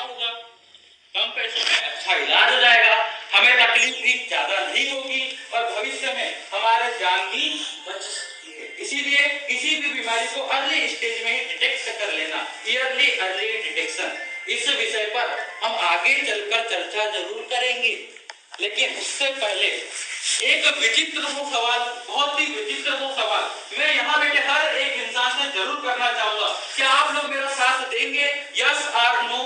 होगा, कम पैसों में अच्छा इलाज हो जाएगा, हमें तकलीफ भी ज्यादा नहीं होगी और भविष्य में हमारे जान भी बच सकती है। इसीलिए किसी भी बीमारी को अर्ली स्टेज में ही डिटेक्ट कर लेना, अर्ली डिटेक्शन, इस विषय पर हम आगे चलकर चर्चा जरूर करेंगे। लेकिन उससे पहले एक विचित्र वो सवाल, बहुत ही विचित्र वो सवाल मैं यहाँ बैठे हर एक इंसान से जरूर करना चाहूंगा। क्या आप लोग मेरा साथ देंगे? यस और नो?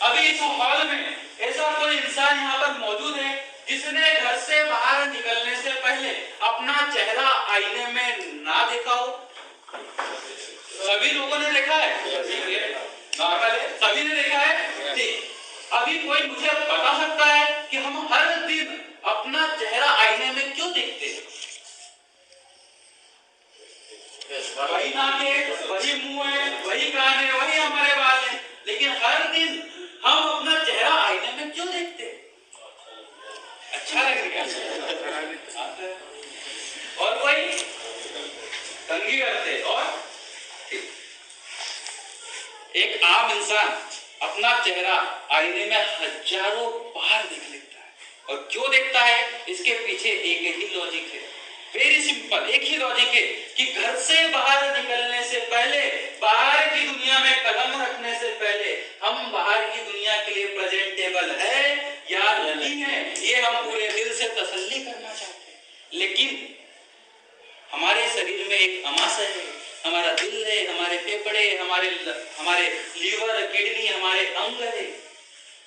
अभी इस हॉल में ऐसा कोई इंसान यहाँ पर मौजूद है जिसने घर से बाहर निकलने से पहले अपना चेहरा आईने में ना देखा हो? सभी लोगों ने देखा है? नॉर्मल है, सभी ने देखा है। ठीक, अभी कोई मुझे बता सकता है कि हम हर दिन अपना चेहरा आईने में क्यों देखते हैं? वही नाक है, वही मुंह है, वही कान है, वही हमारे बाल है, लेकिन हर दिन हम अपना चेहरा आईने में क्यों देखते हैं? अच्छा लग रहा है और कोई तंगी करते। और एक आम इंसान अपना चेहरा आईने में हजारों बार देख लेता है, और क्यों देखता है? इसके पीछे एक ही लॉजिक है, वेरी सिंपल, एक ही लॉजिक है कि घर से बाहर निकलने से पहले, बाहर की दुनिया में कदम रखने से पहले हम बाहर की दुनिया के लिए प्रेजेंटेबल है या नहीं है, ये हम पूरे दिल से तसल्ली करना चाहते हैं। लेकिन हमारे शरीर में एक अमाशय है, हमारा दिल है, हमारे फेफड़े, हमारे लीवर, किडनी, हमारे अंग है।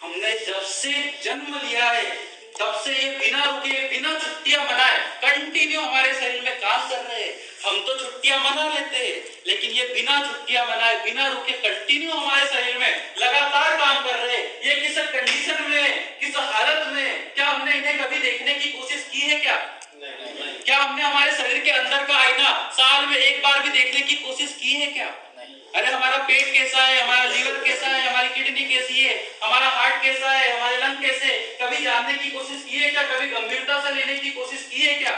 हमने जब से जन्म लिया है तब से ये बिना रुके, बिना छुट्टियां मनाए कंटिन्यू हमारे शरीर में काम कर रहे हैं। हम तो छुट्टियां मना लेते हैं, लेकिन ये बिना छुट्टियां मनाए, बिना रुके कंटिन्यू हमारे शरीर में लगातार काम कर रहे हैं। ये किस कंडीशन में, किस हालत में, क्या हमने इन्हें कभी देखने की कोशिश की है? क्या हमने हमारे शरीर के अंदर का आईना साल में एक बार भी देखने की कोशिश की है क्या? अरे हमारा पेट कैसा है, हमारा लीवर कैसा है, हमारी किडनी कैसी है, हमारा हार्ट कैसा है, हमारे लंग कैसे, कभी जानने की कोशिश की है क्या? कभी गंभीरता से लेने की कोशिश की है क्या?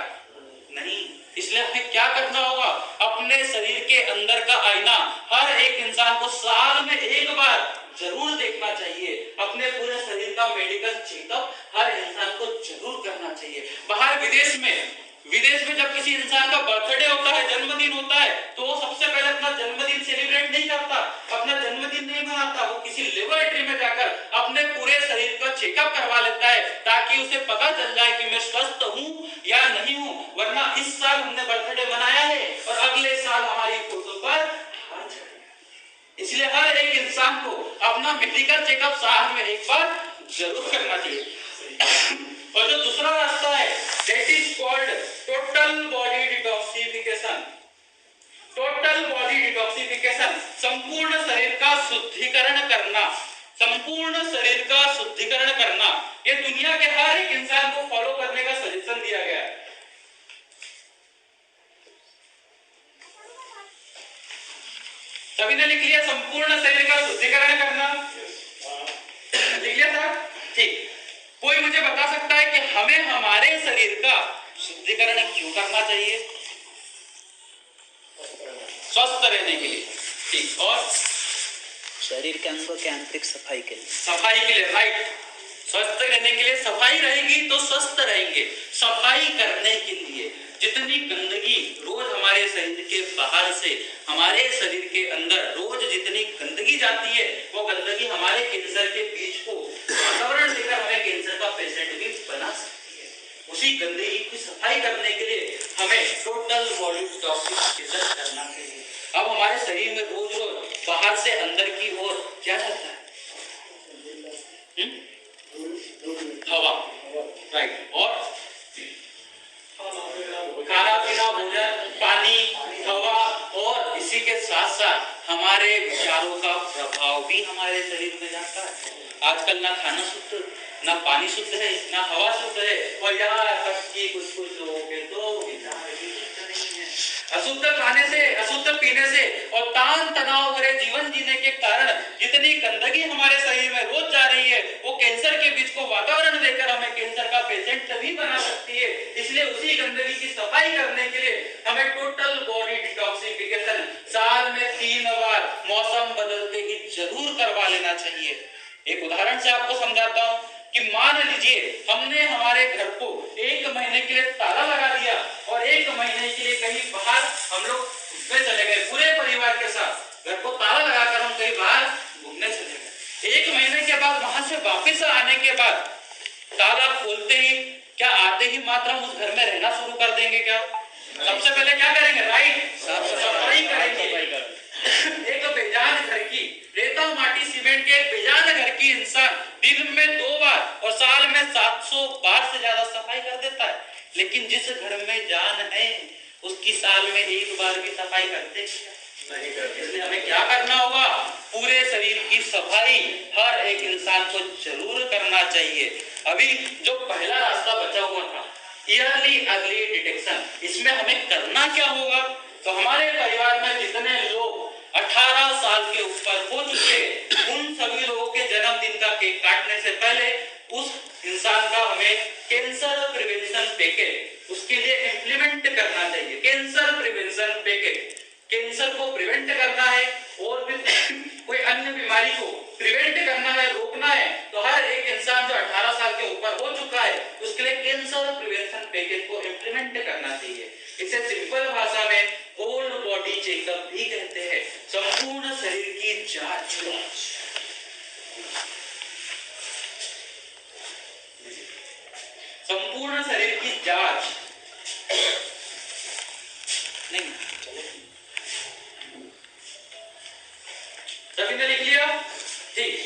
नहीं। इसलिए हमें क्या करना होगा? अपने शरीर के अंदर का आईना हर एक इंसान को साल में एक बार जरूर देखना चाहिए। अपने पूरे शरीर का मेडिकल चेकअप हर इंसान को जरूर करना चाहिए। बाहर विदेश में जब किसी इंसान का बर्थडे होता है, जन्मदिन होता है, तो वो सबसे पहले अपना जन्मदिन सेलिब्रेट नहीं करता, अपना जन्मदिन नहीं मनाता, वो किसी लेबोरेटरी में जाकर अपने पूरे शरीर का चेकअप करवा लेता है, ताकि उसे पता चल जाए कि मैं स्वस्थ हूँ या नहीं हूँ। वरना इस साल हमने बर्थडे मनाया है और अगले साल हमारी फोटो पर, इसलिए हर एक इंसान को अपना मेडिकल चेकअप साल में एक बार जरूर करना चाहिए। और जो दूसरा रास्ता है, that is called total body detoxification। Total body detoxification, संपूर्ण शरीर का शुद्धिकरण करना, संपूर्ण शरीर का शुद्धिकरण करना, ये दुनिया के हर एक इंसान को फॉलो करने का सजेशन दिया गया है। सभी ने लिख लिया संपूर्ण शरीर का शुद्धिकरण करना? लिख लिया था? ठीक। कोई मुझे बता सकता है कि हमें हमारे शरीर का शुद्धिकरण क्यों करना चाहिए? स्वस्थ रहने के लिए। ठीक। और शरीर के अंगों के आंतरिक सफाई के लिए, सफाई के लिए, राइट। स्वस्थ रहने के लिए सफाई रहेगी तो स्वस्थ रहेंगे। सफाई करने के लिए जितनी गंदगी रोज हमारे शरीर के बाहर से हमारे शरीर के अंदर रोज जितनी गंदगी जाती है, वो गंदगी हमारे कैंसर के बीज को वातावरण देकर हमें कैंसर का पेशेंट भी बना सकती है। उसी गंदगी की सफाई करने के लिए हमें टोटल बॉडी डिटॉक्सिफिकेशन करना चाहिए। अब हमारे शरीर में रोज रोज बाहर से अंदर की ओर क्या जाता है? हवा, राइट। और खाना पीना, भोजन, पानी, हवा, और इसी के साथ साथ हमारे विचारों का प्रभाव भी हमारे शरीर में जाता है। आजकल ना खाना शुद्ध, ना पानी शुद्ध है, ना हवा शुद्ध है, और यहाँ तक कि कुछ लोगों के तो विचार भी शुद्ध नहीं है। अशुद्ध खाने से, अशुद्ध पीने से और तान तनाव भरे जीवन जीने के कारण जितनी गंदगी हमारे शरीर में रोज जा रही है वो कैंसर के बीच को वातावरण देकर हमें कैंसर का पेशेंट तभी बना सकती है। इसलिए उसी गंदगी की सफाई करने के लिए हमें टोटल बॉडी डिटॉक्सिफिकेशन साल में 3 बार मौसम बदलते ही जरूर करवा लेना चाहिए। एक उदाहरण से आपको समझाता हूँ कि मान लीजिए हमने हमारे घर को 1 महीने के लिए ताला लगा दिया और 1 महीने के लिए कहीं बाहर हम लोग घूमने चले गए, पूरे परिवार के साथ घर को ताला लगाकर हम कहीं बाहर घूमने चले गए। 1 महीने के बाद वहां से वापस आने के बाद ताला खोलते ही क्या आते ही मात्र हम उस घर में रहना शुरू कर देंगे? क्या सबसे पहले क्या करेंगे? राइट, सफाई करेंगे। एक बेजान घर की रेता माटी सीमेंट के एक बेजान घर की इंसान दिन में 2 बार और साल में 700 बार से ज्यादा सफाई कर देता है, लेकिन जिस घर में जान है उसकी साल में 1 बार भी सफाई करते नहीं करते। इसलिए हमें क्या करना होगा? पूरे शरीर की सफाई हर एक इंसान को जरूर करना चाहिए। अभी जो पहला रास्ता बचा हुआ था ईयरली अर्ली डिटेक्शन, इसमें हमें करना क्या होगा? तो हमारे परिवार में जितने लोग 18 साल के ऊपर हो चुके उन सभी लोगों के जन्मदिन का केक काटने से पहले उस इंसान का हमें कैंसर प्रिवेंशन पैकेज उसके लिए इंप्लीमेंट करना चाहिए। कैंसर प्रिवेंशन पैकेज, कैंसर को प्रिवेंट करना है और भी कोई अन्य बीमारी को प्रिवेंट करना है, रोकना है, तो हर एक इंसान जो 18 साल के ऊपर हो चुका है उसके लिए कैंसर प्रिवेंशन पैकेज को इंप्लीमेंट करना चाहिए। इसे सिंपल भाषा में होल बॉडी चेकअप भी कहते हैं, संपूर्ण शरीर की जांच। संपूर्ण शरीर की जांच नहीं, सभी ने लिख लिया? ठीक।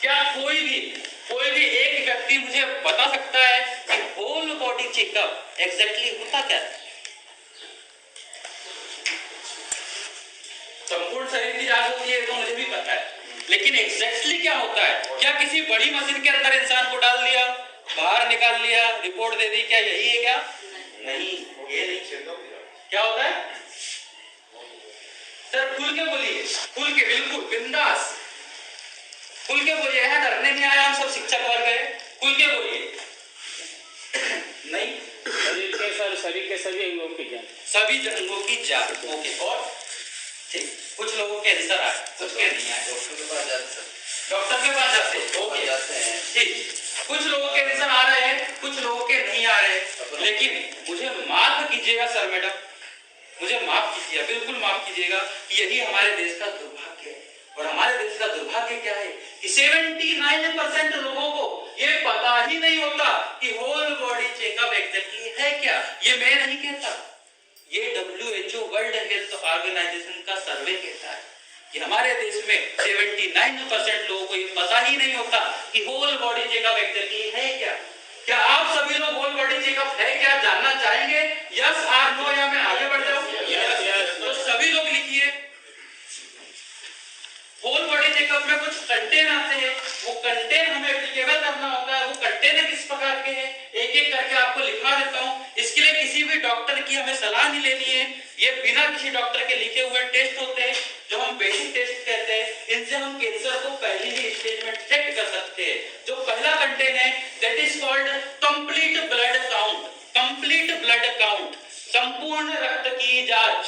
क्या कोई भी एक व्यक्ति मुझे बता सकता है कि होल बॉडी चेकअप एग्जैक्टली होता क्या है? संपूर्ण शरीर की जांच होती है तो मुझे भी पता है, लेकिन एग्जैक्टली क्या होता है? क्या किसी बड़ी मशीन के अंदर इंसान को डाल दिया, बाहर निकाल लिया, रिपोर्ट दे दी, क्या यही है क्या? नहीं, ये नहीं। क्या होता है? सर खुल के बोलिए, खुल के, बिल्कुल बिंदास खुल के बोलिए। है डरने नहीं आया, हम सब शिक्षक वर्ग है, खुल के बोलिए। नहीं, शरीर के सभी अंगों की जांच, सभी अंगों की जांच। ओके, और ठीक, कुछ लोगों के कैंसर आए, सबके नहीं आए, डॉक्टर के पास जाते हैं। ओके, ठीक, कुछ लोगों के कैंसर आ रहे हैं, कुछ लोगों के नहीं आ रहे, लेकिन मुझे माफ कीजिएगा सर मैडम, मुझे माफ कीजिएगा, बिल्कुल माफ कीजिएगा, यही हमारे देश का दुर्भाग्य है। और हमारे देश का दुर्भाग्य क्या है कि 79% लोगों को ये पता ही नहीं होता कि होल बॉडी चेकअप एग्जैक्टली है क्या। ये मैं नहीं कहता, ये WHO वर्ल्ड हेल्थ ऑर्गेनाइजेशन का सर्वे कहता है कि हमारे देश में 79% लोगों को ये पता ही नहीं होता कि होल बॉडी चेकअप एग्जैक्टली है क्या। क्या आप सभी लोग होल बॉडी चेकअप है क्या जानना चाहेंगे? यस और नो, या मैं आगे बढ़ जाऊं? तो सभी लोग लिखिए। होल बॉडी चेकअप में कुछ कंटेन आते हैं, वो कंटेन हमें एप्लीकेबल करना होता है। वो कंटेन किस प्रकार के हैं एक एक करके आपको लिखा देता हूं। इसके लिए किसी भी डॉक्टर की हमें सलाह नहीं लेनी है, ये बिना किसी डॉक्टर के लिखे हुए टेस्ट होते हैं जो हम बेसिक टेस्ट कहते हैं। इनसे हम कैंसर को पहले ही स्टेज में डिटेक्ट कर सकते हैं। जो पहला कंटेन है that is called complete blood count. Complete blood count, संपूर्ण रक्त की जांच।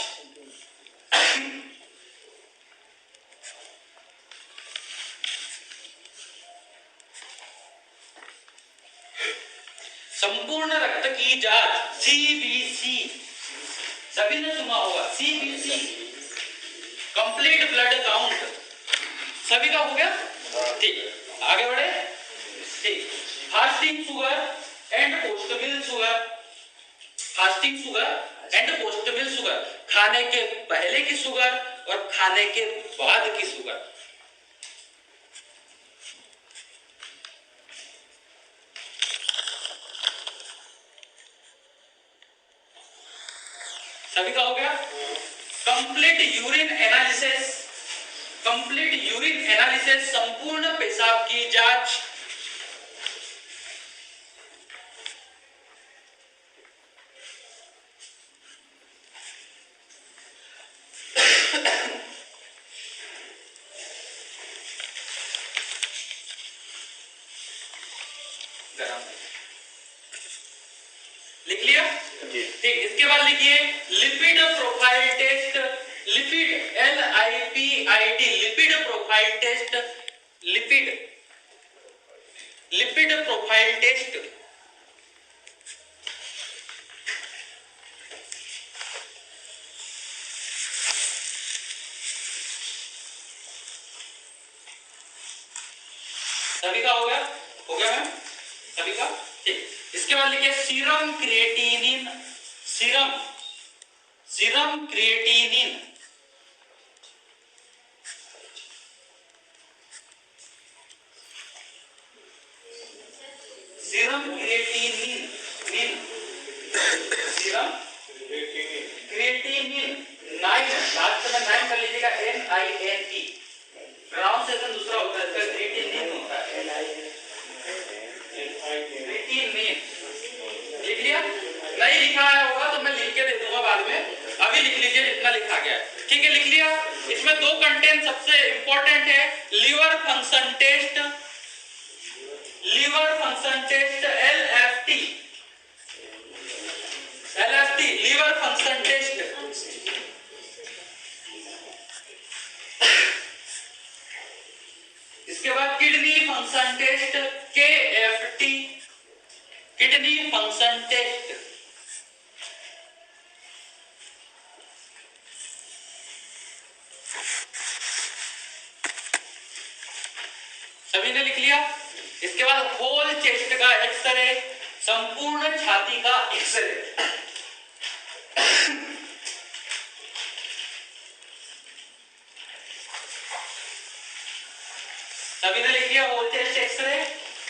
संपूर्ण रक्त की जांच, CBC, सभी ने सुना होगा CBC, कंप्लीट ब्लड काउंट। सभी का हो गया? ठीक, आगे बढ़े। ठीक, fasting sugar and post meal sugar. Fasting sugar and post meal sugar, खाने के पहले की शुगर और खाने के बाद की शुगर। सभी का हो गया? Complete urine analysis, complete urine analysis, संपूर्ण पेशाब की जांच। गरम है। लिख लिया? जी। ठीक, इसके बाद लिखिए lipid profile test, lipid LIPID, lipid profile test, lipid profile test. सभी का हो गया मैम? सभी का ठीक। इसके बाद लिखिए serum creatinine, serum creatinine, serum creatinine, serum creatinine 9, last में 9 कर लीजिएगा, NINE, प्रोनाउंसिएशन दूसरा होता है, इसका क्रिएटिनिन होता है, क्रिएटिनिन। लिख लिया? नहीं लिखा है होगा तो मैं लिख के दे दूंगा बाद में, अभी लिख लीजिए जितना लिखा गया है। ठीक है, लिख लिया? इसमें 2 कंटेंट सबसे इंपॉर्टेंट है, liver function test, liver function test LFT, liver function test. इसके बाद kidney function test KFT, kidney function test. सभी ने लिख लिया? इसके बाद होल चेस्ट का एक्सरे, संपूर्ण छाती का एक्सरे। सभी ने लिख लिया होल चेस्ट एक्सरे।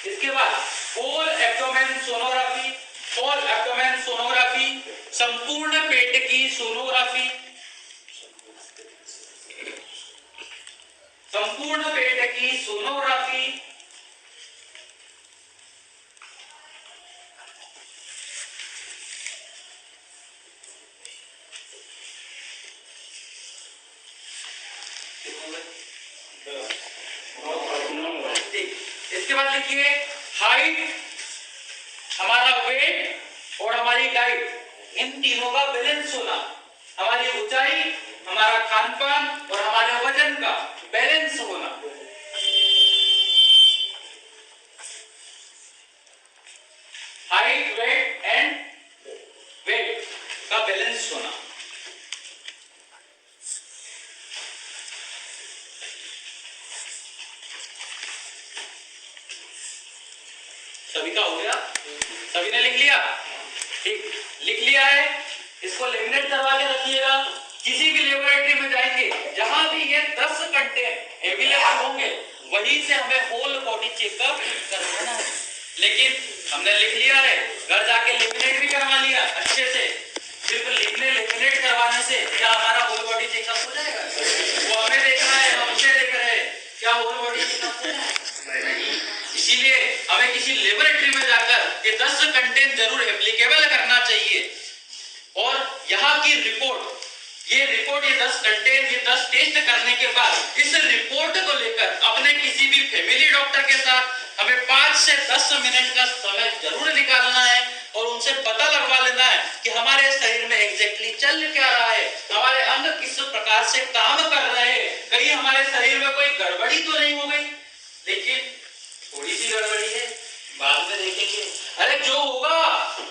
इसके बाद whole abdomen sonography, whole abdomen sonography, संपूर्ण पेट की सोनोग्राफी, संपूर्ण पेट की सोनोग्राफी। इसके बाद लिखिए हाइट, हमारा वेट और हमारी डाइट, इन तीनों का बैलेंस होना, हमारी ऊंचाई, हमारा खानपान और हमारे वजन का बैलेंस होना। हाइट, वेट एंड वेट का बैलेंस होना। सभी का हो गया? सभी ने लिख लिया? ठीक, लिख लिया है। इसको लेमिनेट करवा के रखिएगा। किसी भी लेबोरेटरी में जाएंगे, जहां भी ये 10 कंटेंट अवेलेबल होंगे, वहीं से हमें होल बॉडी चेकअप करवाना है। लेकिन हमने लिख लिया है, घर जाके लेमिनेट भी करवा लिया अच्छे से। सिर्फ लिखने लेमिनेट करवाने से क्या हमारा होल बॉडी चेकअप हो जाएगा? वो हमें देखना है, हम उसे देख रहे हैं, क्या होल बॉडी चेकअप हो जाएगा? इसीलिए हमें किसी लेबोरेटरी में जाकर ये 10 कंटेंट जरूर एप्लीकेबल करना चाहिए। और यहाँ की रिपोर्ट, ये 10 कंटेंट, ये 10 टेस्ट करने के बाद इस रिपोर्ट को लेकर अपने किसी भी फैमिली डॉक्टर के साथ हमें 5 से 10 मिनट का समय जरूर निकालना है और उनसे पता लगवा लेना है कि हमारे शरीर में एग्जैक्टली चल क्या रहा है, हमारे अंग किस प्रकार से काम कर रहे हैं, कहीं हमारे शरीर में कोई गड़बड़ी तो नहीं हो गई। लेकिन थोड़ी सी गड़बड़ी है, बाद में देखेंगे, अरे जो होगा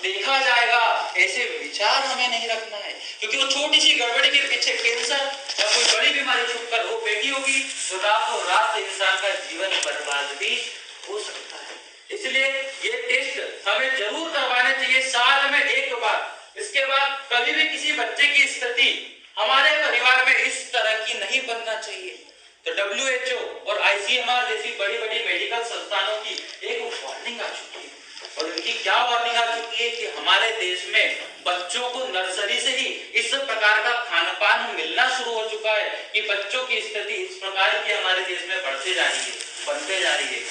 देखा जाएगा, ऐसे विचार हमें नहीं रखना है। क्योंकि वो छोटी सी गड़बड़ी के पीछे कैंसर या कोई बड़ी बीमारी छुप कर वो बैठी होगी तो रातों रात इंसान का जीवन बर्बाद भी हो सकता है। इसलिए ये टेस्ट हमें जरूर करवाने चाहिए, साल में 1 बार। इसके बाद कभी भी किसी बच्चे की स्थिति हमारे परिवार में इस तरह की नहीं बनना चाहिए। तो WHO और ICMR जैसी बड़ी बड़ी मेडिकल संस्थानों की एक वार्निंग आ चुकी है। और उनकी क्या वार्निंग आ चुकी है कि हमारे देश में बच्चों को नर्सरी से ही इस प्रकार का खानपान मिलना शुरू हो चुका है कि बच्चों की स्थिति इस प्रकार की हमारे देश में बढ़ते जा रही है, बनते जा रही है।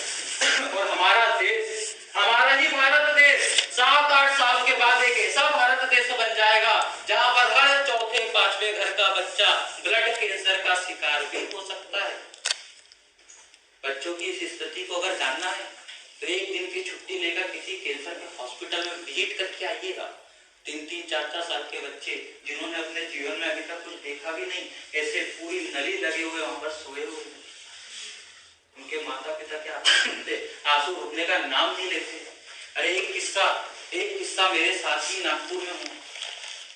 और हमारा देश, हमारा ही भारत देश 7-8 साल के बाद एक ऐसा भारत देश बन जाएगा जहां पर हर चौथे 5वें घर का बच्चा ब्लड कैंसर का शिकार भी हो सकता है। बच्चों की इस स्थिति को अगर जानना है तो एक दिन की छुट्टी लेकर किसी कैंसर के हॉस्पिटल में विजिट करके आइएगा। 3-3, 4-4 साल के बच्चे जिन्होंने अपने जीवन में अभी तक कुछ देखा भी नहीं, ऐसे पूरी नली लगे हुए वहां पर सोए हुए, उनके माता पिता क्या आंसू रुकने का नाम नहीं लेते। अरे एक किस्सा मेरे साथ ही नागपुर में हुआ।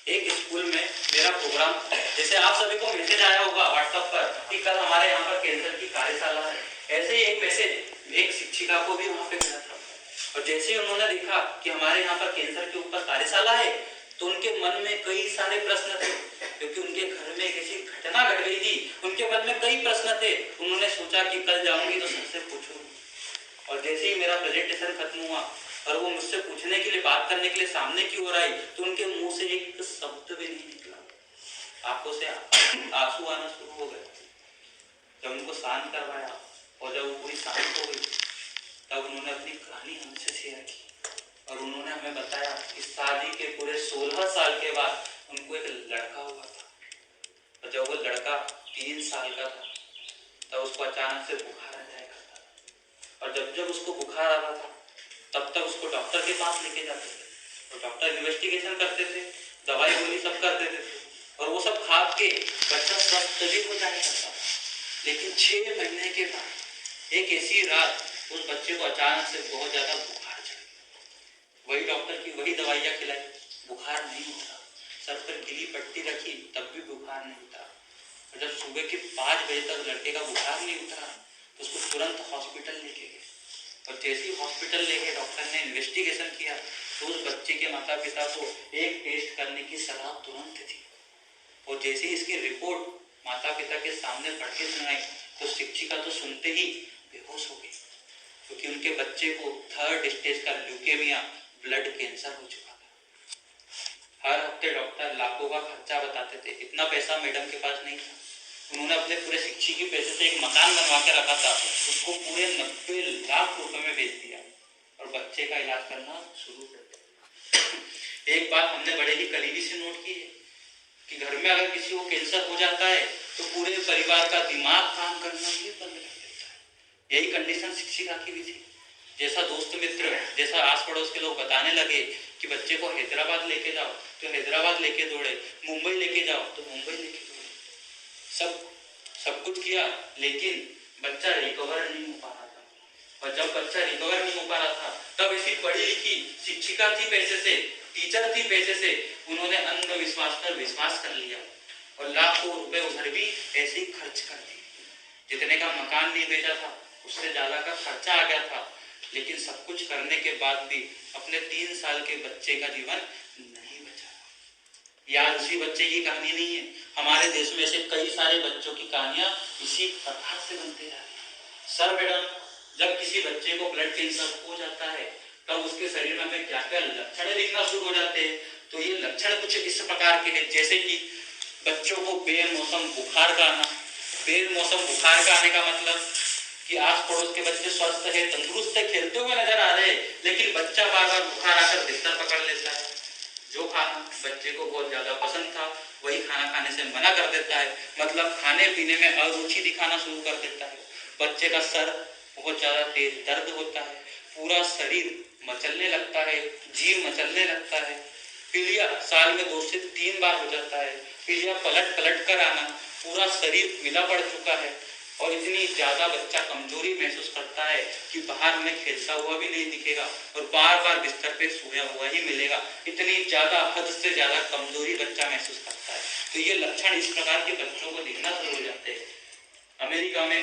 एक स्कूल में मेरा प्रोग्राम, जैसे आप सभी को मैसेज आया होगा व्हाट्सएप पर कि कल हमारे यहाँ पर कैंसर की कार्यशाला है, ऐसे ही एक मैसेज एक शिक्षिका को भी वहाँ पे मिला था। और जैसे ही उन्होंने देखा कि हमारे यहाँ पर कैंसर के ऊपर कार्यशाला है, तो उनके मन में कई सारे प्रश्न थे, क्योंकि उनके घर में एक ऐसी घटना घट गई थी। उनके मन में कई प्रश्न थे। उन्होंने सोचा कि कल जाऊंगी तो सबसे पूछूंगी। और जैसे ही मेरा प्रेजेंटेशन खत्म हुआ और वो मुझसे पूछने के लिए, बात करने के लिए सामने की ओर आई, तो उनके मुंह से एक शब्द भी नहीं निकला। आंखों से आंसू आना शुरू हो गए। जब उनको शांत करवाया और जब वो पूरी शांत हो गई, तब उन्होंने अपनी कहानी हमसे शेयर की। और उन्होंने हमें बताया कि शादी के पूरे 16 साल के बाद उनको एक लड़का हुआ था। और जब वो लड़का 3 साल का था, तब उसको अचानक से बुखार आ जाया करता था। और जब जब उसको बुखार आता था, तब तक उसको डॉक्टर के पास लेके जाते थे। तो डॉक्टर इन्वेस्टिगेशन करते थे, दवाई गोली सब कर देते थे, और वो सब खा के बच्चा स्वस्थ भी हो जाया करता था। लेकिन 6 महीने के बाद एक ऐसी रात उस बच्चे को अचानक से बहुत ज्यादा बुखार चढ़ गया। वही डॉक्टर की वही दवाइयाँ खिलाई, बुखार नहीं उतरा। सर पर गीली पट्टी रखी, तब भी बुखार नहीं उतरा। और जब सुबह के 5 बजे तक लड़के का बुखार नहीं उतरा, तो उसको तुरंत हॉस्पिटल लेके गए। और जैसे ही हॉस्पिटल लेके डॉक्टर ने इन्वेस्टिगेशन किया, तो उस बच्चे के माता पिता को एक टेस्ट करने की सलाह तुरंत थी। और जैसे ही इसकी रिपोर्ट माता पिता के सामने पढ़ के सुनाई, तो शिक्षिका तो सुनते ही बेहोश हो गई, क्योंकि उनके बच्चे को 3rd स्टेज का ल्यूकेमिया, ब्लड कैंसर हो चुका था। हर हफ्ते डॉक्टर लाखों का खर्चा बताते थे। इतना पैसा मैडम के पास नहीं था। उन्होंने अपने पूरे शिक्षी के पैसे से एक मकान बनवा के रखा था, उसको पूरे 90 लाख रुपए में बेच दिया और बच्चे का इलाज करना शुरू कर दिया। एक बात हमने बड़े ही करीबी से नोट की है कि घर में अगर किसी को कैंसर हो जाता है, तो पूरे परिवार का दिमाग काम करना ही बंद कर देता है। यही कंडीशन शिक्षिका की भी थी। जैसा दोस्त मित्र, जैसा आस पड़ोस के लोग बताने लगे कि बच्चे को हैदराबाद लेके जाओ, तो हैदराबाद लेके दौड़े, मुंबई लेके जाओ तो मुंबई लेके दौड़े। सब कुछ किया, लेकिन बच्चा रिकवर नहीं हो पा रहा था। और जब बच्चा रिकवर नहीं हो पा रहा था, तब ऐसी पढ़ी लिखी शिक्षिका थी पैसे से, टीचर थी पैसे से, उन्होंने अंधविश्वास पर विश्वास कर लिया और लाखों रुपए उधर भी ऐसे ही खर्च कर दिए। जितने का मकान नहीं बेचा था, उससे ज्यादा का खर्चा आ गया था। लेकिन सब कुछ करने के बाद भी अपने 3 साल के बच्चे का जीवन नहीं बचा। यार उसी बच्चे की कहानी नहीं है, हमारे देश में ऐसे कई सारे बच्चों की कहानियां इसी प्रकार से बनते जा रही है। सर मैडम, जब किसी बच्चे को ब्लड कैंसर हो जाता है, तब उसके शरीर में हमें क्या क्या लक्षण दिखना शुरू हो जाते हैं। तो ये लक्षण कुछ इस प्रकार के हैं, जैसे कि बच्चों को बेमौसम बुखार का आना। बेमौसम बुखार का आने का मतलब कि आस पड़ोस के बच्चे स्वस्थ है, तंदुरुस्त है, खेलते हुए नजर आ रहे हैं, लेकिन बच्चा बार बार बुखार आकर बिस्तर पकड़ लेता है। जो खाना बच्चे को बहुत ज्यादा पसंद था, वही खाना खाने से मना कर देता है। मतलब खाने पीने में अरुचि दिखाना शुरू कर देता है। बच्चे का सर बहुत ज्यादा तेज दर्द होता है, पूरा शरीर मचलने लगता है, जीव मचलने लगता है। पीलिया साल में 2 से 3 बार हो जाता है। पीलिया पलट पलट कर आना, पूरा शरीर पीला पड़ चुका है। और इतनी ज्यादा बच्चा कमजोरी महसूस करता है कि बाहर में खेलता हुआ भी नहीं दिखेगा और बार बार बिस्तर पे सोया हुआ ही मिलेगा। इतनी ज्यादा, हद से ज्यादा कमजोरी बच्चा महसूस करता है। तो ये लक्षण इस प्रकार के बच्चों को दिखना शुरू हो जाते हैं। अमेरिका में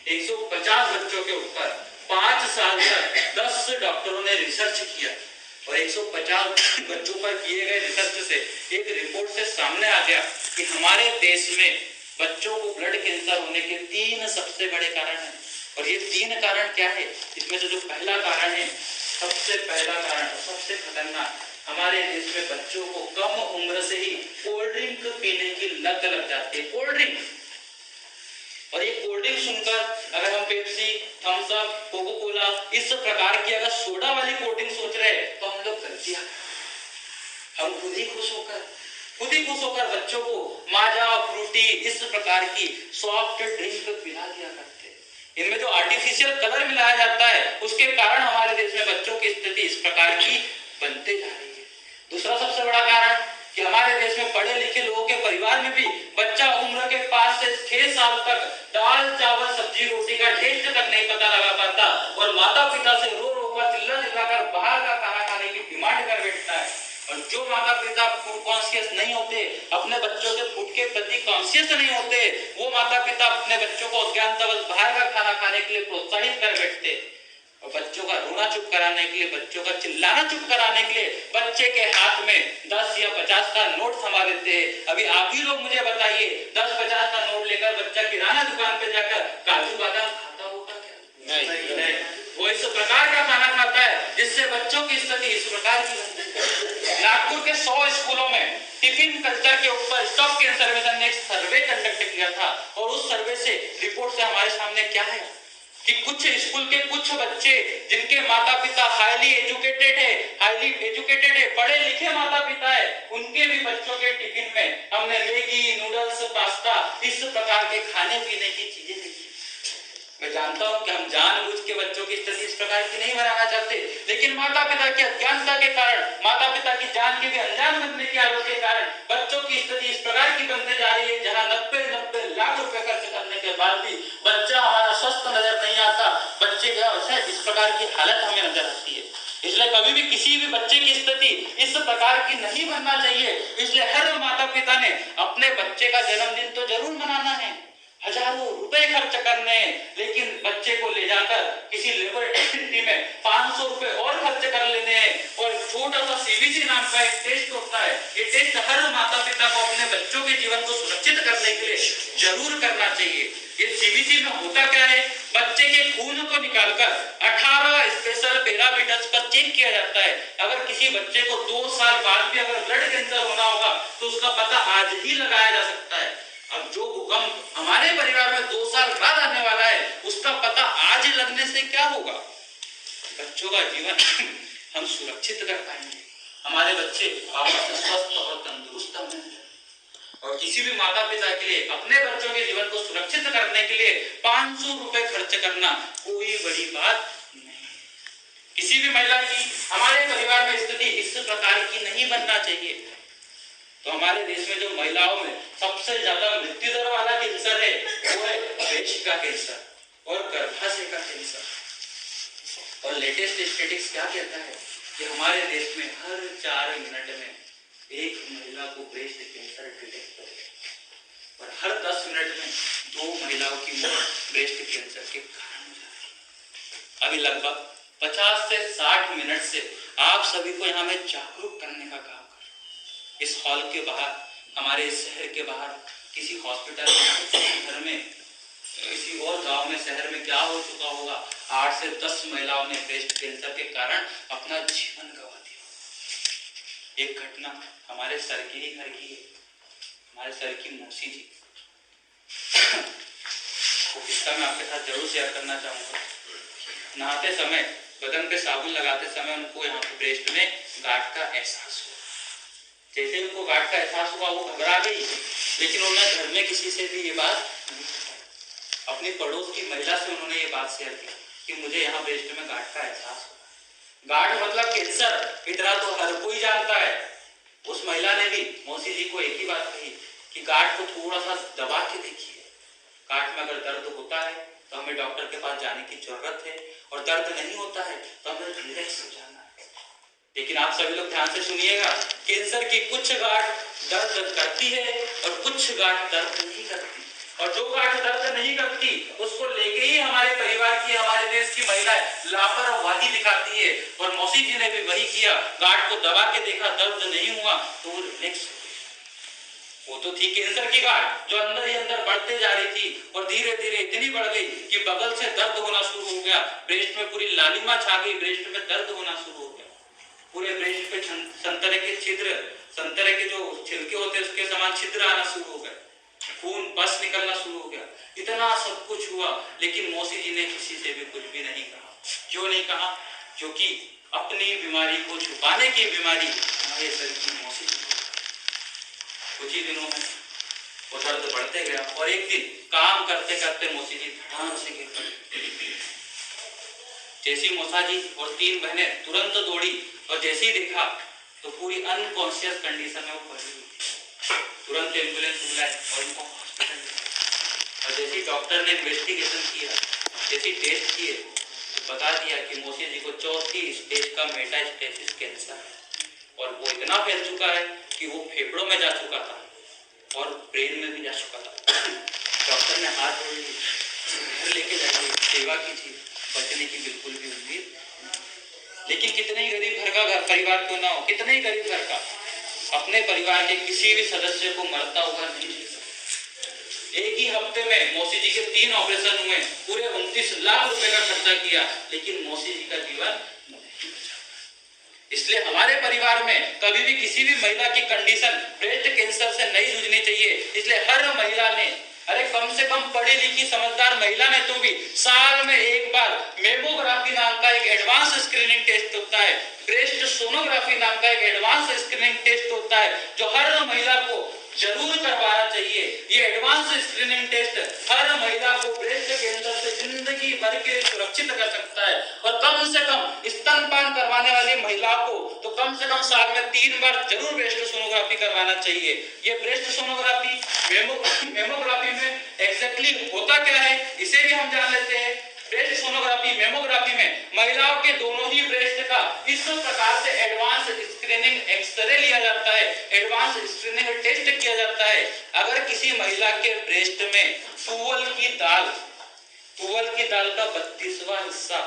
150 बच्चों के ऊपर 5 साल तक 10 डॉक्टरों ने रिसर्च किया और 150 बच्चों पर किए गए रिसर्च से एक रिपोर्ट से सामने आ गया कि हमारे देश में बच्चों को ब्लड कैंसर होने के 3 सबसे बड़े कारण हैं। और ये 3 कारण क्या है? इसमें से जो पहला कारण है, सबसे पहला कारण, सबसे खतरनाक, हमारे देश में बच्चों को कम उम्र से ही कोल्ड ड्रिंक पीने की लत लग जाती है। कोल्ड ड्रिंक, और ये कोल्ड ड्रिंक सुनकर अगर हम Pepsi, Thums Up, Coca Cola, इस प्रकार की अगर सोडा वाली कोल्ड ड्रिंक सोच रहे हैं, तो हम लोग गलतियां, हम खुद ही खुश होकर बच्चों को माजा, फ्रूटी, इस प्रकार की सॉफ्ट ड्रिंक पिला दिया करते। इनमें जो आर्टिफिशियल कलर मिलाया जाता है उसके कारण हमारे देश में बच्चों की स्थिति इस प्रकार की बनते जा रही है। दूसरा सबसे बड़ा कारण कि हमारे देश में पढ़े लिखे लोगों के परिवार में भी बच्चा उम्र के 5 से 6 साल तक दाल चावल सब्जी रोटी का टेस्ट तक नहीं पता लगा पाता और माता पिता से रो रो कर चिल्ला चिल्ला कर बाहर का खाना खाने की डिमांड कर बैठता है। और जो माता पिता फूड कॉन्शियस नहीं होते, अपने बच्चों के फूड के प्रति कॉन्शियस नहीं होते, वो माता पिता अपने बच्चों को अज्ञानतावश बाहर का खाना खाने के लिए प्रोत्साहित कर बैठते और बच्चों का रोना चुप कराने के लिए, बच्चों का चिल्लाना चुप कराने के लिए बच्चे के हाथ में 10 या 50 का नोट थमा देते हैं। अभी आप ही लोग मुझे बताइए, 10-50 का नोट लेकर बच्चा किराना दुकान पे जाकर काजू बादाम खाता होगा क्या? नहीं। वो इस प्रकार का खाना खाता है जिससे बच्चों की स्थिति इस प्रकार की बनती है। नागपुर के 100 स्कूलों में टिफिन कल्चर के ऊपर स्टॉप कैंसर मिशन ने एक सर्वे कंडक्ट किया था और उस सर्वे से रिपोर्ट से हमारे सामने क्या है कि कुछ स्कूल के कुछ बच्चे जिनके माता पिता हाईली एजुकेटेड है, पढ़े लिखे माता पिता है, उनके भी बच्चों के टिफिन में हमने मैगी, नूडल्स, पास्ता इस प्रकार के खाने पीने की चीजें देखी। मैं जानता हूं कि हम जानबूझ के बच्चों की स्थिति इस प्रकार की नहीं बनाना चाहते, लेकिन माता पिता की अज्ञानता के कारण, माता पिता की जान के भी अनजान बनने की आदत के कारण बच्चों की स्थिति इस प्रकार की बनते जा रही है जहां 90 लाख रुपए खर्च करने के बाद भी बच्चा हमारा स्वस्थ नजर नहीं आता। बच्चे का इस प्रकार की हालत हमें नजर आती है। इसलिए कभी भी किसी भी बच्चे की स्थिति इस प्रकार की नहीं बनना चाहिए। इसलिए हर माता पिता ने अपने बच्चे का जन्मदिन तो जरूर मनाना है, हजारों रुपए खर्च करने, लेकिन बच्चे को ले जाकर किसी लेबोरेटरी में 500 रुपए और खर्च कर लेने और छोटा सा सीबीसी नाम का एक टेस्ट होता है। ये टेस्ट हर माता पिता को अपने बच्चों के जीवन को सुरक्षित करने के लिए जरूर करना चाहिए। ये सीबीसी में होता क्या है, बच्चे के खून को निकालकर 18 स्पेशल पैरामीटर्स पर चेक किया जाता है। अगर किसी बच्चे को 2 साल बाद भी अगर ब्लड कैंसर होना होगा तो उसका पता आज ही लगाया जा सकता है। अब जो भूकंप हमारे परिवार में 2 साल बाद आने वाला है उसका पता आज लगने से क्या होगा? बच्चों का जीवन हम सुरक्षित कर पाएंगे, हमारे बच्चे वापस से स्वस्थ और तंदुरुस्त होंगे। और किसी भी माता पिता के लिए अपने बच्चों के जीवन को सुरक्षित करने के लिए 500 रुपए खर्च करना कोई बड़ी बात नहीं। किसी भी महिला की हमारे परिवार में स्थिति इस प्रकार की नहीं बनना चाहिए। तो हमारे देश में जो महिलाओं में सबसे ज्यादा मृत्यु दर वाला कैंसर है वो है ब्रेस्ट का कैंसर और गर्भाशय का कैंसर। और लेटेस्ट स्टैटिस्टिक्स क्या कहता है कि हमारे देश में हर 4 मिनट में एक महिला को ब्रेस्ट कैंसर डिटेक्ट होता है और हर 10 मिनट में 2 महिलाओं की मौत ब्रेस्ट कैंसर के कारण हो जाती है। अभी लगभग 50 से 60 मिनट से आप सभी को यहाँ में जागरूक करने का काम इस हॉल के बाहर, हमारे शहर के बाहर, किसी हॉस्पिटल में, किसी घर में, किसी और गांव में, शहर में क्या हो चुका होगा, 8 से 10 महिलाओं ने ब्रेस्ट कैंसर के कारण अपना जीवन गंवा दिया। एक घटना हमारे सर के ही घर की है, हमारे सर की मौसी जी। वो किस्सा मैं आपके साथ जरूर शेयर करना चाहूंगा। नहाते समय, बदन पे साबुन लगाते समय उनको यहाँ पे ब्रेस्ट में गांठ का एहसास हुआ। जैसे उनको गांठ का एहसास हुआ वो घबरा गई, लेकिन उन्होंने घर में किसी से भी ये बात नहीं बताई। अपनी पड़ोस की महिला से उन्होंने ये बात शेयर की कि मुझे यहाँ ब्रेस्ट में गांठ का एहसास हुआ। गांठ मतलब कैंसर, इतना तो हर कोई जानता है। उस महिला ने भी मौसी जी को एक ही बात कही कि गांठ को थोड़ा सा दबा के देखिए, गांठ में अगर दर्द होता है तो हमें डॉक्टर के पास जाने की जरूरत है, और दर्द नहीं होता है तो हमें रिलैक्स हो जाना है। लेकिन आप सभी लोग ध्यान से सुनिएगा, कैंसर की कुछ गांठ दर्द करती है और कुछ गांठ दर्द नहीं करती। और जो गांठ दर्द नहीं करती उसको लेके ही हमारे परिवार की, हमारे देश की महिलाएं लापरवाही दिखाती है। और मौसी जी ने भी वही किया, गांठ को दबा के देखा, दर्द नहीं हुआ तो वो रिलैक्स हो गई। वो तो थी कैंसर की गांठ जो अंदर ही अंदर बढ़ते जा रही थी और धीरे धीरे इतनी बढ़ गई कि बगल से दर्द होना शुरू हो गया, ब्रेस्ट में पूरी लालिमा छा गई, ब्रेस्ट में दर्द होना शुरू हो गया, पूरे ब्रेस्ट पे संतरे के छिद्र, संतरे के जो छिलके होते हैं उसके समान छिद्र आना शुरू हो गए, खून पस निकलना शुरू हो गया। इतना सब कुछ हुआ, लेकिन मौसी जी ने किसी से भी कुछ भी नहीं कहा। क्यों नहीं कहा? क्योंकि अपनी बीमारी को छुपाने की बीमारी हमारे शरीर की मौसी जी को। कुछ ही दिनों में वो दर्द बढ़ते गया और एक दिन काम करते करते मौसी जी धड़ाम से गिर पड़ी। जैसी मौसा जी और 3 बहनें तुरंत दौड़ी और जैसे ही देखा तो पूरी अनकॉन्शियस कंडीशन में वो पड़ी हुई। तुरंत एम्बुलेंस बुलाई और उनको हॉस्पिटल ले। और जैसे डॉक्टर ने इन्वेस्टिगेशन किया, जैसे टेस्ट किए तो बता दिया कि मौसी जी को 4थी स्टेज का मेटास्टेसिस कैंसर है और वो इतना फैल चुका है कि वो फेफड़ों में जा चुका था और ब्रेन में भी जा चुका था। डॉक्टर ने हाथ जोड़ लिए, घर लेके जाइए, सेवा कीजिए, बचने की बिल्कुल भी उम्मीद नहीं। लेकिन कितने ही गरीब घर का परिवार क्यों ना हो, कितने ही गरीब घर का अपने परिवार के किसी भी सदस्य को मरता हुआ नहीं देख सकता। एक ही हफ्ते में मौसी जी के 3 ऑपरेशन हुए, पूरे 29 लाख रुपए का खर्चा किया, लेकिन मौसी जी का जीवन नहीं बचा। इसलिए हमारे परिवार में कभी भी किसी भी महिला की कंडीशन ब्रेस्ट कैंसर से नहीं जूझनी चाहिए। इसलिए हर महिला ने, अरे कम से कम पढ़ी लिखी समझदार महिला ने तो भी साल में एक बार मेमोग्राफी नाम का एक एडवांस स्क्रीनिंग टेस्ट होता है, ब्रेस्ट सोनोग्राफी नाम का एक एडवांस स्क्रीनिंग टेस्ट होता है जो हर महिला को जरूर करवाना चाहिए। ये एडवांस स्क्रीनिंग टेस्ट हर महिला को ब्रेस्ट कैंसर से जिंदगी भर के सुरक्षित कर सकता है। और कम से कम स्तनपान करवाने वाली महिला को तो कम से कम साल में 3 बार जरूर ब्रेस्ट सोनोग्राफी करवाना चाहिए। ये ब्रेस्ट सोनोग्राफी मेमोग्राफी में एग्जैक्टली होता क्या है इसे भी हम जान लेते हैं। ब्रेस्ट सोनोग्राफी मेमोग्राफी में महिलाओं के दोनों ही ब्रेस्ट का इस प्रकार से एडवांस स्क्रीनिंग एक्सरे लिया जाता है, एडवांस स्क्रीनिंग टेस्ट किया जाता है। अगर किसी महिला के ब्रेस्ट में तुअल की दाल का 32वां हिस्सा,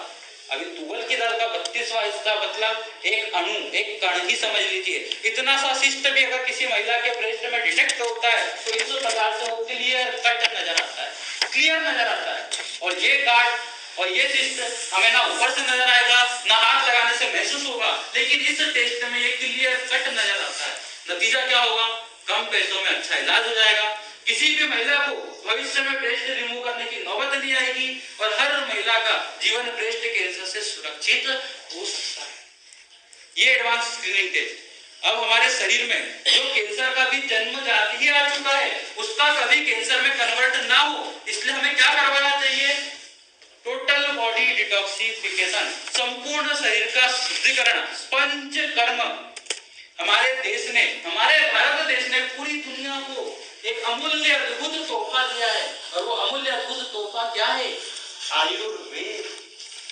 अभी तुअल की दाल का 32वां हिस्सा मतलब एक अणु, एक कण ही समझ लीजिए, इतना सा सिस्ट भी अगर किसी महिला के ब्रेस्ट में डिटेक्ट होता है तो इस प्रकार से वो क्लियर कट नजर आता है, क्लियर नजर आता है। और ये गार्ड और ये सिस्ट हमें ना ऊपर से नजर आएगा ना हाथ लगाने से महसूस होगा, लेकिन इस टेस्ट में ये क्लियर कट नजर आता है। नतीजा क्या होगा? कम पैसों में अच्छा इलाज हो जाएगा, किसी भी महिला को भविष्य में ब्रेस्ट रिमूव करने की नौबत नहीं आएगी और हर महिला का जीवन ब्रेस्ट कैंसर से सुरक्षित हो सकता है। ये एडवांस स्क्रीनिंग टेस्ट। अब हमारे शरीर में जो कैंसर का भी जन्मजात ही आ चुका है उसका कभी कैंसर में कन्वर्ट ना हो, इसलिए हमें क्या करवाना चाहिए? टोटल बॉडी डिटॉक्सिफिकेशन, संपूर्ण शरीर का शुद्धिकरण, पंचकर्म। हमारे देश ने, हमारे भारत देश ने पूरी दुनिया को एक अमूल्य अद्भुत तोहफा दिया है और वो अमूल्य अद्भुत तोहफा क्या है? आयुर्वेद।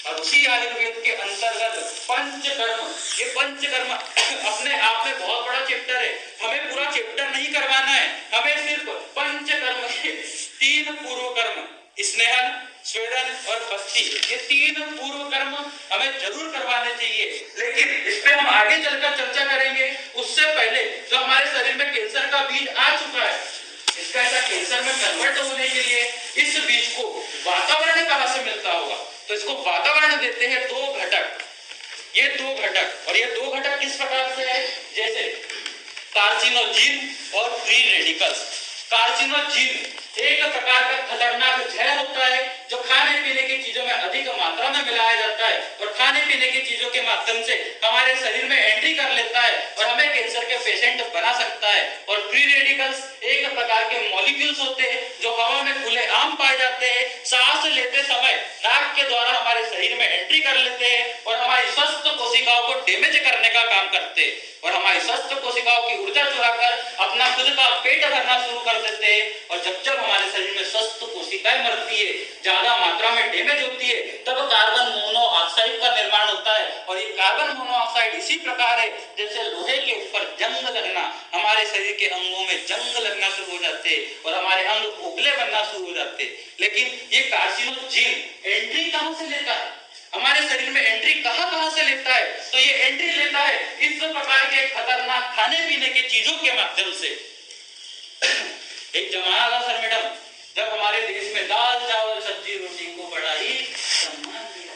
और उसी आयुर्वेद के अंतर्गत पंचकर्म, ये पंचकर्म अपने आप में बहुत बड़ा चैप्टर है। हमें पूरा चैप्टर नहीं करवाना है, हमें सिर्फ पंचकर्म के 3 पूर्व कर्म, स्नेहन, स्वेदन और पस्ती, ये 3 पूर्व कर्म हमें जरूर करवाने चाहिए। लेकिन इस पे हम आगे चलकर चर्चा करेंगे। उससे पहले जो हमारे शरीर में कैंसर का बीज आ चुका है, इसका ऐसा कैंसर में कन्वर्ट होने के लिए इस बीज को वातावरण कहां से मिलता होगा? तो इसको वातावरण देते हैं 2 घटक। ये 2 घटक, और ये 2 घटक किस प्रकार से है? जैसे कार्सिनोजिन और फ्री रेडिकल्स। कार्सिनोजिन एक प्रकार का खतरनाक जहर होता है जो खाने पीने की चीजों में अधिक मात्रा में मिलाया जाता है और खाने पीने की चीजों के माध्यम से हमारे शरीर में एंट्री कर लेता है और हमें कैंसर के पेशेंट बना सकता है। और फ्री रेडिकल्स एक प्रकार के मॉलिक्यूल्स होते हैं जो हवा में खुले आम पाए जाते हैं, सांस लेते समय नाक के द्वारा हमारे शरीर में एंट्री कर लेते हैं और हमारी स्वस्थ कोशिकाओं को डैमेज करने का काम करते हैं और हमारी स्वस्थ कोशिकाओं की ऊर्जा चुराकर अपना खुद का पेट भरना शुरू कर देते हैं। और जब हमारे शरीर में स्वस्थ कोशिकाएं मरती है, ज्यादा मात्रा में डैमेज होती है, तब कार्बन मोनोऑक्साइड का निर्माण होता है। और ये कार्बन मोनोऑक्साइड इसी प्रकार है जैसे लोहे के ऊपर जंग लगना, हमारे शरीर के अंगों में जंग लगना शुरू हो जाते हैं और हमारे अंग खोखले बनना शुरू हो जाते हैं। लेकिन ये कार्सिनोजिन एंट्री कहां से लेता है? हमारे शरीर में एंट्री कहां से लेता है? तो ये एंट्री लेता है इस प्रकार के खतरनाक खाने पीने के चीजों के माध्यम से। एक जमाना था सर मैडम, जब हमारे देश में दाल चावल सब्जी रोटी को बड़ा ही सम्मान दिया,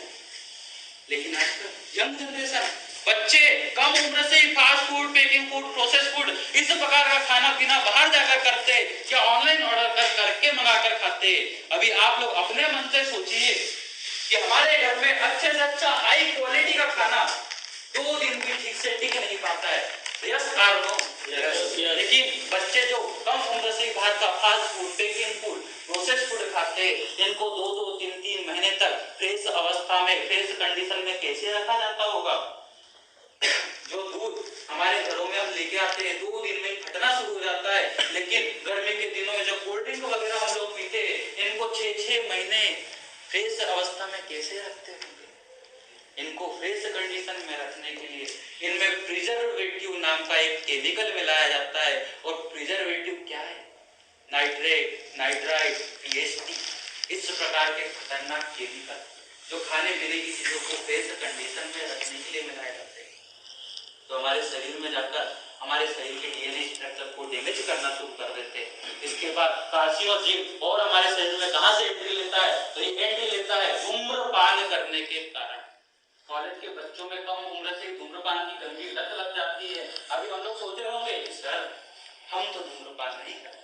लेकिन आजकल यंग जनरेशन, बच्चे कम उम्र से ही fast food, packing food, process food, इस प्रकार का खाना पीना बाहर जाकर करते या ऑनलाइन ऑर्डर करके मंगाकर खाते। अभी आप लोग अपने मन से सोचिए कि हमारे घर में अच्छे से अच्छा हाई क्वालिटी का खाना 2 दिन भी ठीक से टिक नहीं पाता है। यस और नो? लेकिन बच्चे जो कम उम्र से बाहर का fast food, packing food, process food खाते हैं, इनको 2-2, 3-3 महीने तक फ्रेश अवस्था में फ्रेश कंडीशन में कैसे रखा जाता होगा। जो दूध हमारे घरों में हम लेके आते हैं 2 दिन में फटना शुरू हो जाता है, लेकिन गर्मी के दिनों में जो कोल्ड ड्रिंक वगैरह हम लोग पीते हैं इनको 6-6 महीने फ्रेश अवस्था में कैसे रखते होंगे। इनको फ्रेश कंडीशन में रखने के लिए इनमें प्रिजर्वेटिव नाम का एक केमिकल मिलाया जाता है। और प्रिजर्वेटिव क्या है? नाइट्रेट, नाइट्राइट, पीएचडी, इस प्रकार के खतरनाक केमिकल जो खाने पीने की चीजों को फ्रेश कंडीशन में रखने के लिए मिलाए जाते हैं, तो हमारे शरीर में जाकर हमारे शरीर के डीएनए स्ट्रक्चर को डैमेज करना शुरू कर देते हैं। इसके बाद कार्सिनोजेन और हमारे शरीर में कहां से एंट्री लेता है? तो ये एंट्री लेता है धूम्रपान करने के कारण। कॉलेज के बच्चों में कम उम्र से धूम्रपान की गंभीर लत लग जाती है। अभी हम लोग सोच रहे होंगे सर हम तो धूम्रपान नहीं करते,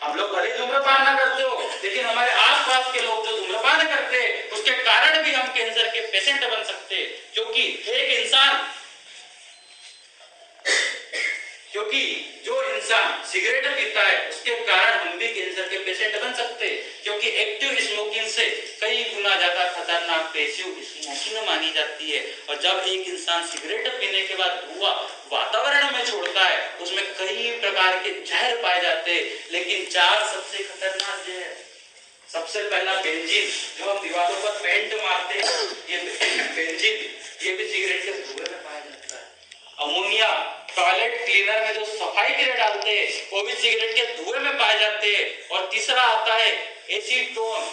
हम लोग भले धूम्रपान ना करते हो, लेकिन हमारे आसपास के लोग जो धूम्रपान करते हैं उसके कारण भी हम कैंसर के पेशेंट बन सकते हैं। क्योंकि जो इंसान सिगरेट पीता है उसके कारण हम भी कैंसर के पेशेंट बन सकते हैं। क्योंकि एक्टिव स्मोकिंग से कई गुना ज्यादा खतरनाक पैसिव स्मोकिंग मानी जाती है। और जब एक इंसान सिगरेट पीने के बाद धुआं वातावरण में छोड़ता है उसमें कई प्रकार के जहर पाए जाते हैं, लेकिन 4 सबसे खतरनाक जहर। सबसे पहला बेंजीन, जो हम दीवारों पर पेंट मारते हैं, ये बेंजीन ये भी सिगरेट के धुएं में पाया जाता है। अमोनिया, टॉयलेट क्लीनर में जो सफाई के लिए डालते हैं वो भी सिगरेट के धुएं में पाए जाते हैं। और तीसरा आता है एसीटोन,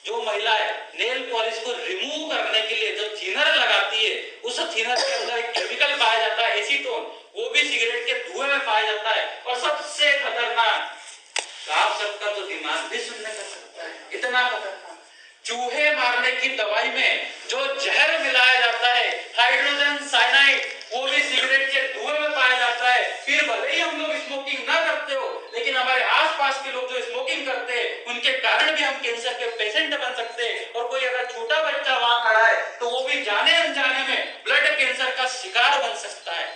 जो महिलाएं नेल पॉलिश को रिमूव करने के लिए जो थिनर लगाती है उस थिनर के अंदर एक केमिकल पाया जाता है एसीटोन, वो भी सिगरेट के धुएं में पाया जाता है। और सबसे खतरनाक, आप सबका तो दिमाग भी सुनने कर सकता है, इतना खतरनाक चूहे मारने की दवाई में जो जहर मिलाया जाता है हाइड्रोजन साइनाइड, वो भी सिगरेट के धुएं में पाया जाता है। फिर भले ही हम लोग स्मोकिंग ना करते हो, लेकिन हमारे आसपास के लोग जो स्मोकिंग करते हैं उनके कारण भी हम कैंसर के पेशेंट बन सकते हैं। और कोई अगर छोटा बच्चा वहां खड़ा है तो वो भी जाने अनजाने में ब्लड कैंसर का शिकार बन सकता है।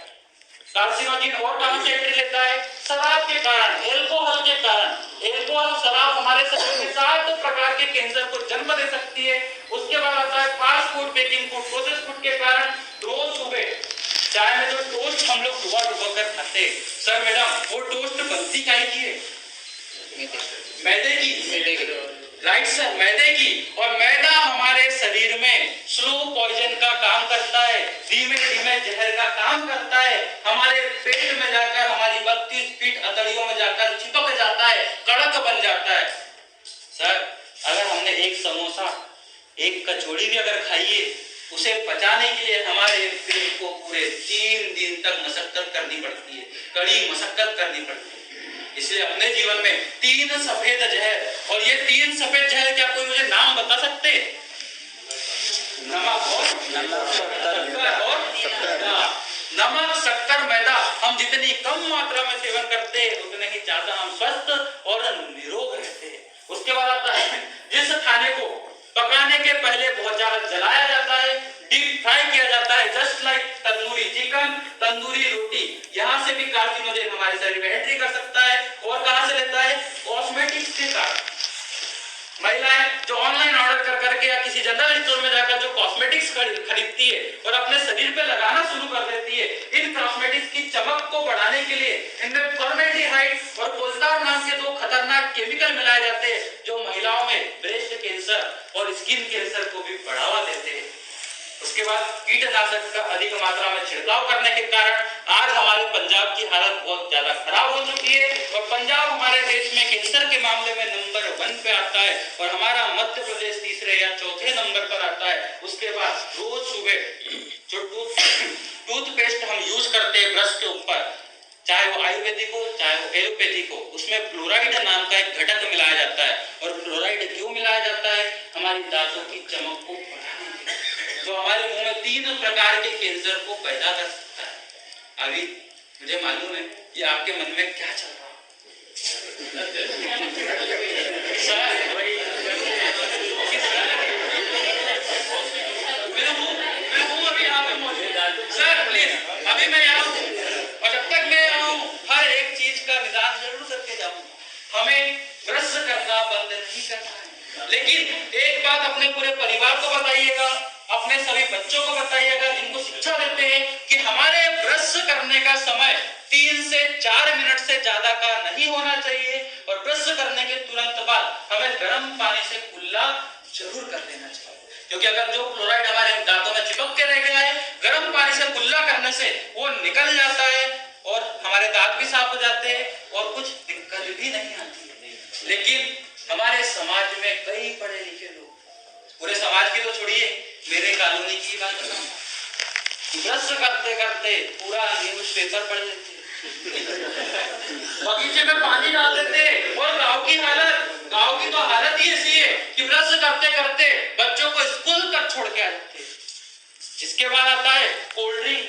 कार्सिनोजेन और कहां से एंट्री लेता है? शराब के कारण, एल्कोहल के कारण। एल्कोहल, शराब हमारे शरीर में 7 प्रकार के कैंसर को जन्म दे सकती है। उसके बाद आता है fast food, baking food, process food के कारण। रोज सुबह चाय में जो टोस्ट हम लोग डुबा कर खाते हैं, सर मैडम वो टोस्ट बनती काहे की है? मैदे की, राइट सर, मैदे की। और मैदा हमारे शरीर में स्लो पॉइजन का काम करता है, धीमे धीमे जहर का काम करता है। हमारे पेट में जाकर हमारी 32 फीट अतड़ियों में जाकर चिपक जाता है, कड़क बन जाता है। सर अगर हमने एक समोसा, एक कचौड़ी भी अगर खाई है, उसे पचाने के लिए हमारे पेट को पूरे 3 दिन तक मशक्कत करनी पड़ती है, कड़ी मशक्कत करनी पड़ती है। इसलिए अपने जीवन में 3 सफेद जहर, और ये 3 सफेद जहर क्या कोई मुझे नाम बता सकते हैं? नमक, शक्कर, मैदा हम जितनी कम मात्रा में सेवन करते हैं उतने ही ज्यादा हम स्वस्थ और निरोग रहते हैं। उसके बाद आता है जिस खाने को पकाने के पहले बहुत ज्यादा जलाया जाता है, डीप फ्राई किया जाता है, just like tandoori chicken, tandoori रोटी, यहाँ से भी कार्सिनोजेन हमारे शरीर में एंट्री कर सकता है। और कहां से लेता है? कॉस्मेटिक्स के कारण। महिलाएं जो ऑनलाइन ऑर्डर कर करके या किसी जनरल स्टोर में जाकर जो कॉस्मेटिक्स खरीदती है और अपने शरीर पे लगाना शुरू कर देती है, इन कॉस्मेटिक्स की चमक को बढ़ाने के लिए इनमें फॉर्मेल्डिहाइड और कोल्टार नाम के 2 खतरनाक केमिकल मिलाए जाते हैं, जो महिलाओं में ब्रेस्ट कैंसर और स्किन कैंसर को भी बढ़ावा देते हैं। उसके बाद कीटनाशक का अधिक मात्रा में छिड़काव करने के कारण आज हमारे पंजाब की हालत बहुत ज्यादा खराब हो चुकी है। और पंजाब हमारे देश में कैंसर के मामले में नंबर 1 पे आता है, और हमारा मध्य प्रदेश तीसरे या चौथे नंबर पर आता है। उसके बाद रोज सुबह जो टूथपेस्ट हम यूज करते हैं ब्रश के ऊपर, चाहे वो आयुर्वेदिक हो चाहे वो एलोपैथिक हो, उसमें फ्लोराइड नाम का एक घटक मिलाया जाता है। और फ्लोराइड क्यों मिलाया जाता है? हमारी दांतों की चमक को बढ़ाने के लिए, जो हमारे मुंह में 3 प्रकार के कैंसर को पैदा कर सकता है। अभी मुझे मालूम है कि आपके मन में क्या चल रहा है। सर प्लीज अभी मैं यहाँ हूँ, और जब तक मैं यहाँ हूँ हर एक चीज का निदान जरूर करके जाऊंगा। हमें ब्रश करना बंद नहीं करना है, लेकिन एक बात अपने पूरे परिवार को बताइएगा, अपने सभी बच्चों को बताइएगा जिनको शिक्षा देते हैं कि हमारे ब्रश करने का समय 3 से 4 मिनट से ज्यादा का नहीं होना चाहिए और ब्रश करने के तुरंत बाद हमें गर्म पानी से कुल्ला जरूर कर लेना चाहिए, क्योंकि अगर जो क्लोराइड हमारे दांतों में चिपक के रह गया है, गर्म पानी से कुल्ला करने से वो निकल जाता है और हमारे दांत भी साफ हो जाते हैं और कुछ दिक्कत भी नहीं आती है। लेकिन हमारे समाज में कई पढ़े लिखे लोग, पूरे समाज की तो छोड़िए, मेरे कॉलोनी की बात बताऊं, ब्रश करते करते पूरा न्यूज़पेपर पढ़ लेते, बगीचे में पानी डाल देते और गांव की तो हालत ही ऐसी है कि ब्रश करते करते बच्चों को स्कूल तक छोड़ के आ जाते। इसके बाद आता है कोल्ड ड्रिंक।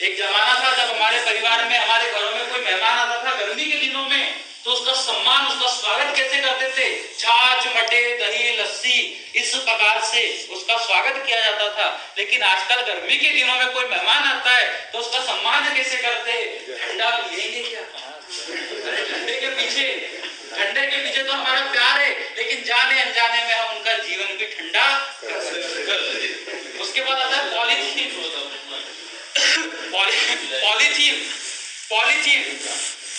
एक जमाना था जब हमारे परिवार में, हमारे घरों में कोई मेहमान आता था गर्मी के दिनों में, तो उसका सम्मान, उसका स्वागत कैसे करते थे? छाछ, मटे, दही, लस्सी, इस प्रकार से उसका स्वागत किया जाता था। लेकिन आजकल गर्मी के दिनों में कोई मेहमान आता है तो उसका सम्मान कैसे करते हैं? ठंडा पिएंगे क्या? ठंडे के पीछे तो हमारा प्यार है, लेकिन जाने अनजाने में हम उनका जीवन भी ठंडा कर सकते हैं। उसके बाद आता है पॉलीथीन।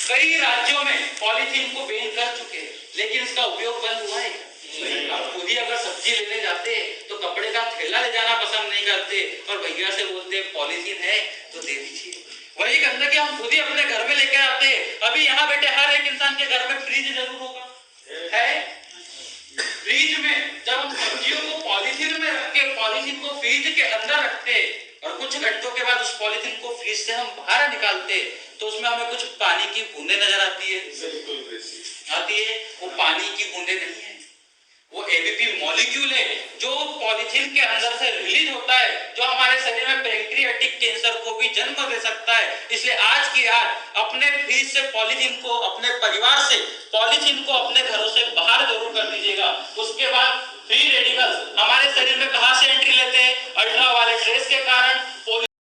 कई राज्यों में पॉलीथीन को बैन कर चुके हैं, लेकिन इसका उपयोग बंद हुआ है। हम खुद ही अगर सब्जी लेने जाते तो कपड़े का थैला ले जाना पसंद नहीं करते और भैया से बोलते पॉलीथीन है तो दे दीजिए। वही गंदगी हम खुद ही अपने घर में लेके आते। अभी यहाँ बैठे हर एक इंसान के घर में फ्रिज जरूर होगा, है? फ्रिज में जब हम सब्जियों को पॉलीथीन में रख के पॉलीथीन को फ्रिज के अंदर रखते और कुछ घंटों के बाद उस पॉलीथीन को फ्रिज से हम बाहर निकालते तो उसमें हमें कुछ पानी की बूंदें नजर आती है। वो पानी की बूंदें नहीं है, वो एबीपी मॉलिक्यूल है जो पॉलीथीन के अंदर से रिलीज होता है, जो हमारे शरीर में पैंक्रियाटिक कैंसर को भी जन्म दे सकता है। इसलिए आज की आज अपने फ्रिज से पॉलीथीन को, अपने परिवार से पॉलीथीन को अपने घरों से बाहर जरूर कर दीजिएगा। उसके बाद फ्री रेडिकल्स हमारे शरीर में कहां से एंट्री लेते हैं? अल्ट्रावायलेट रेस के कारण